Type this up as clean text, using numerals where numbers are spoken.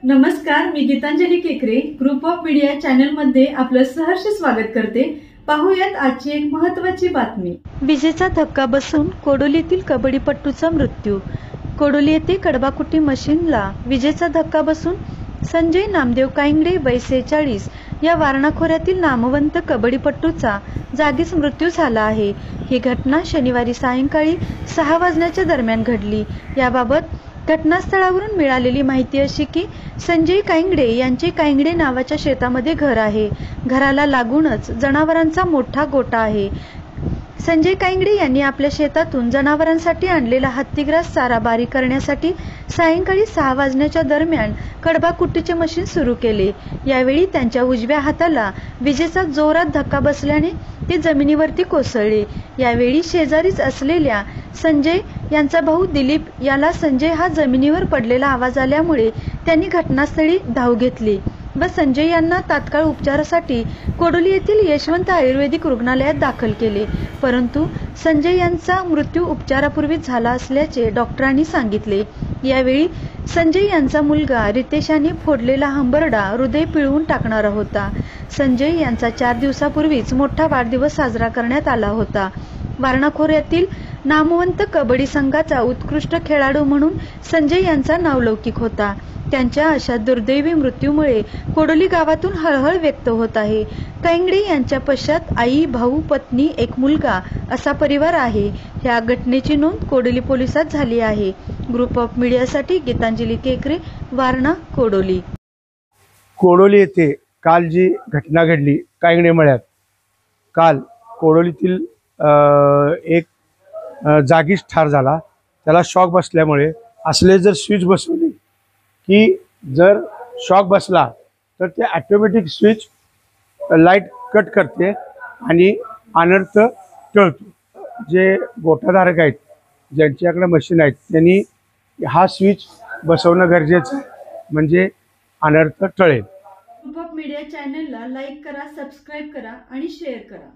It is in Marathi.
नमस्कार, मी गीतांजली केकरे ग्रुप ऑफ मीडिया चॅनल मध्ये आपलं सहर्ष स्वागत करते। पाहूयात आजची एक महत्त्वाची बातमी। विजेचा धक्का बसून कोडोलीतील कबड्डीपटूचा मृत्यू। कोडोली येथे कडबाकुटी मशीनला विजेचा धक्का बसून संजय नामदेव कांगडे वय 46 या वारणा खोऱ्यातील नामवंत कबड्डीपटूचा जागीच मृत्यू झाला आहे। ही घटना शनिवारी सायंकाळी 6 वाजण्याच्या दरम्यान घडली। याबाबत घटनास्थळावरून मिळालेली माहिती अशी की संजय कांगडे यांचे कांगडे नावाच्या शेतामध्ये घर आहे। घराला लागूनच जनावरांचा मोठा गोठा आहे। संजय कांगडे यांनी आपल्या शेतातून जनावरांसाठी आणलेला हत्तीग्रास चारा बारी करण्यासाठी सायंकाळी 6 वाजण्याच्या दरम्यान कडबाकुटीचे मशीन सुरू केले। यावेळी त्यांच्या उजव्या हाताला विजेचा जोरात धक्का बसल्याने ते जमिनीवरती कोसळले। यावेळी शेजारीच असलेल्या संजय यांचा भाऊ दिलीप याला संजय हा जमिनीवर पडलेला आवाज आल्यामुळे त्यांनी घटनास्थळी धाव घेतली व संजय यांना तात्काळ उपचारासाठी कोडोली येथील यशवंत आयुर्वेदिक रुग्णालयात दाखल केले, परंतु संजय यांचा मृत्यू उपचारापूर्वीच झाला असल्याचे डॉक्टरांनी सांगितले। यावेळी संजय यांचा मुलगा रितेश यांनी फोडलेला हंबरडा हृदय पिळवून टाकणारा होता। संजय यांचा 4 दिवसापूर्वीच मोठा वाढदिवस साजरा करण्यात आला होता। वारणा खोऱ्यातील नामवंत कबड्डी संघाचा उत्कृष्ट खेळाडू म्हणून संजय यांचा नावलौकिक होता। त्यांच्या अशा दुर्दैवी मृत्यूमुळे कोडोली गावातून हळहळ व्यक्त होत आहे। कांगडे यांच्या पश्चात आई, भाऊ, पत्नी, एक मुलगा असा परिवार आहे। या घटनेची नोंद कोडोली पोलिसात झाली आहे। ग्रुप ऑफ मीडियासाठी गीतांजली केकरे, वारणा, कोडोली। कोडोली येथे काल जी घटना घडली कांगडे मळ्यात, काल कोडोलीतील एक जागीच ठार झाला। त्याला शॉक बसल्यामुळे असले जर स्विच बसवली की जर शॉक बसला तर ते ऑटोमॅटिक स्विच लाईट कट करते आणि अनर्थ टळतो। जे गोठाधारक आहेत, ज्यांच्याकडे मशीन आहेत, त्यांनी हा स्विच बसवणं गरजेचं आहे, म्हणजे अनर्थ टळेल। ग्रुप ऑफ मीडिया चॅनलला लाईक करा, सबस्क्राईब करा आणि शेअर करा।